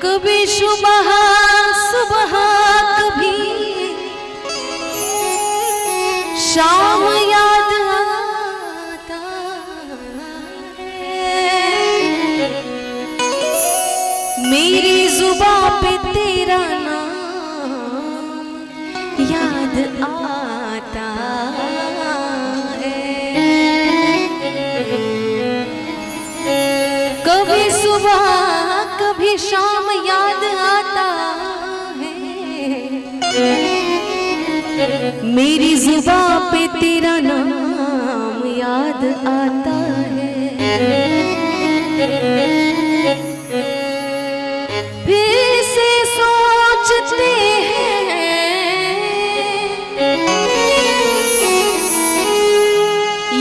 कभी सुबह सुबह कभी शाम याद आता है, मेरी जुबां पे तेरा नाम याद आता है। कभी सुबह कभी शाम याद आता है, मेरी जुबां पे तेरा नाम याद आता है। फिर से सोचते हैं,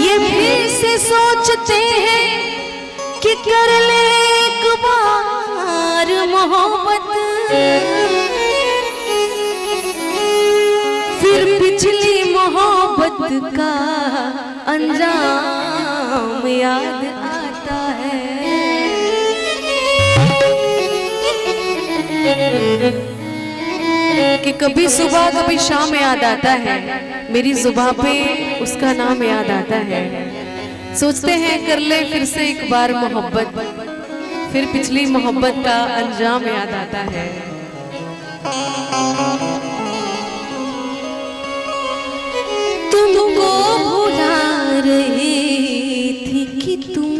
ये फिर से सोचते हैं कि कर ले एक बार मोहब्बत, फिर पिछली मोहब्बत का अंजाम याद आता है। कि कभी सुबह कभी शाम याद आता है, मेरी जुबां पे उसका नाम याद आता है। सोचते हैं कर ले फिर से एक बार मोहब्बत, फिर पिछली मोहब्बत का अंजाम याद आता है। तुमको भुला रही थी कि तुम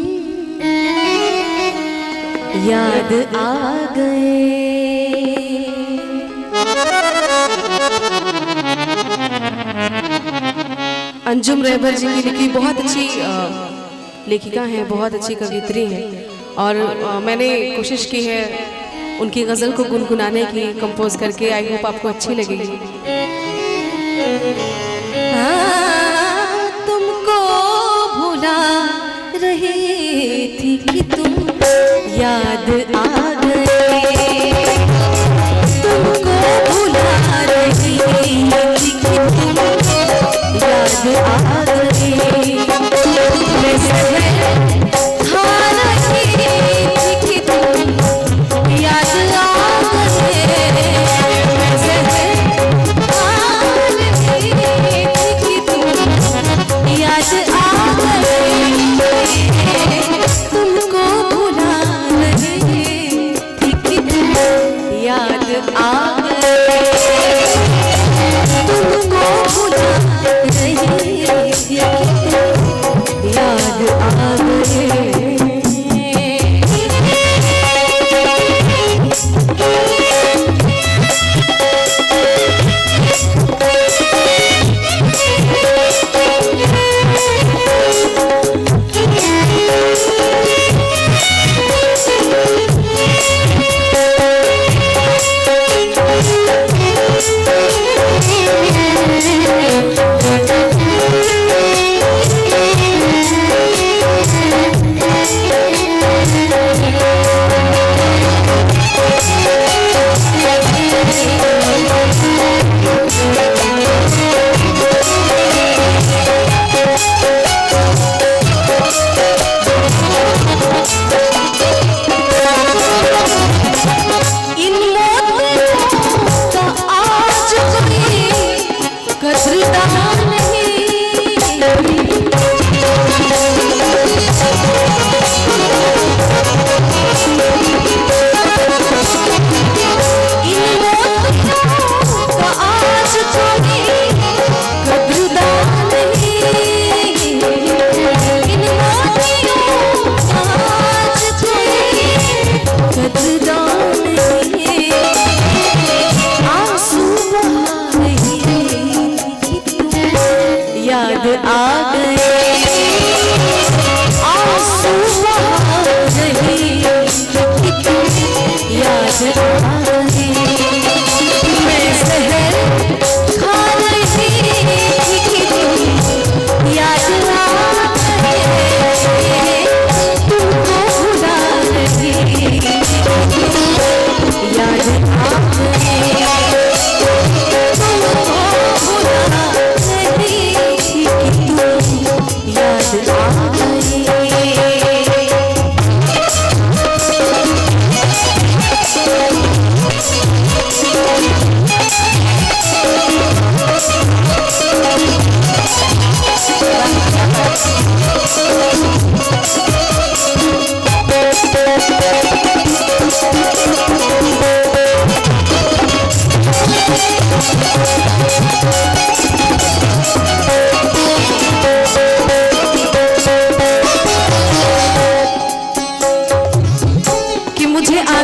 याद आ गए। अंजुम रहबर जी की लिखी बहुत अच्छी लेखिका हैं, बहुत अच्छी कवियत्री हैं, और मैंने कोशिश की है उनकी गज़ल को गुनगुनाने की, कंपोज करके। आई होप आपको अच्छी लगेगी। तुमको भुला रही थी कि तुम याद आ गए, तुमको भुला रही थी कि तुम याद आ गए। मैं सहर खा रही थी कि तुम याद आ गए, मैं सहर खा रही थी कि तुम याद आ गए। तुमको भुला रही थी कि तुम याद आ गए, तुमको भुला रही थी याद आ गए।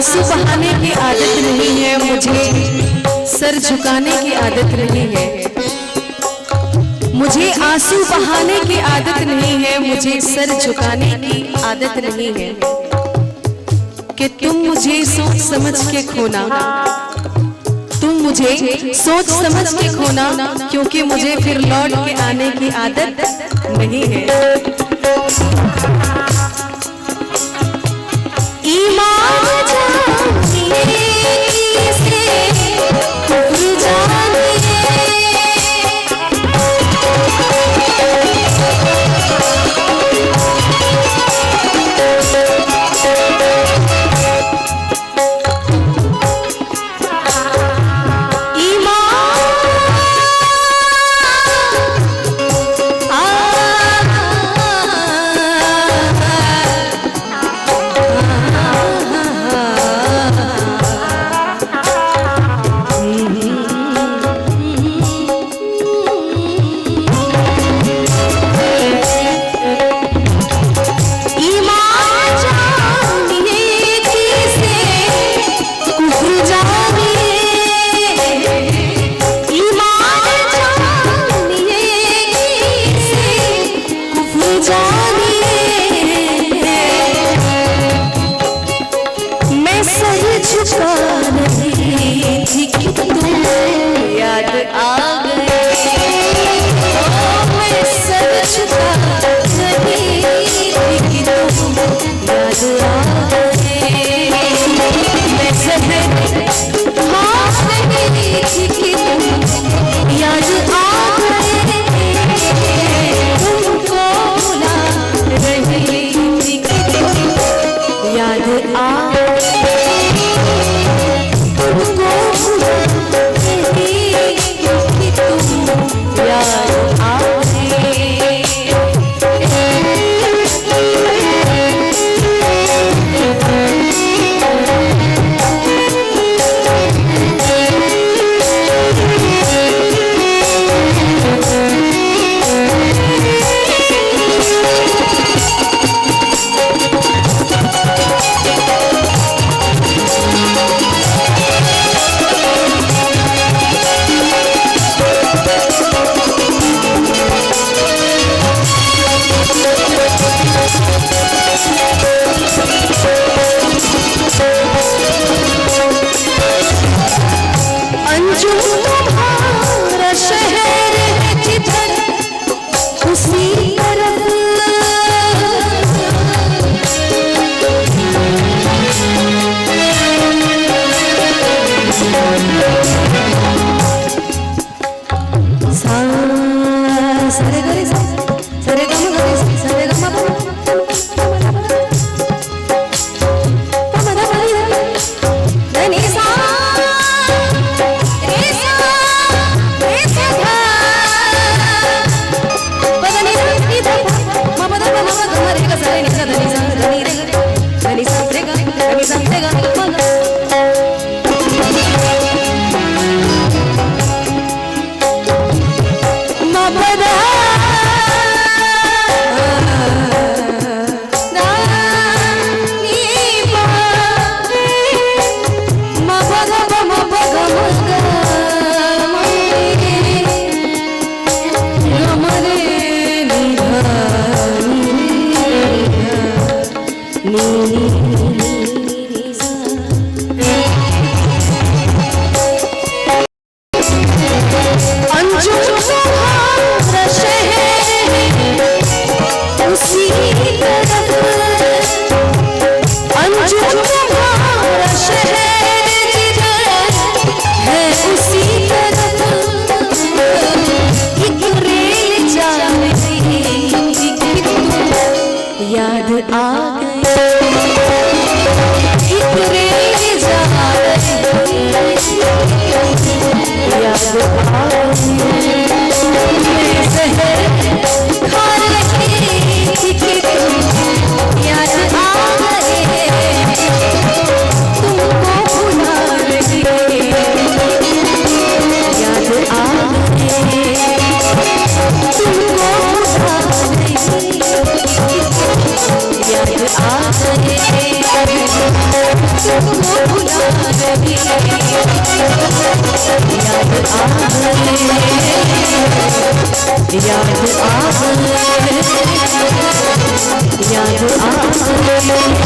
आंसू बहाने की आदत नहीं है, मुझे सर झुकाने की आदत नहीं है। मुझे आंसू बहाने की आदत नहीं है, मुझे सर झुकाने की आदत नहीं है। कि तुम मुझे सोच समझ के खोना, तुम मुझे सोच समझ के खोना, क्योंकि मुझे फिर लौट के आने की आदत नहीं है। ईमान जानिए से कुफ्र जानिए, याद आ गए। मैं सर झुका नहीं थी, तुम याद आ गए। मैं सहर खास नहीं थी, तुम याद आ गए। तुमको भुला रही थी, तुम याद आ आ गए। रही, याद आ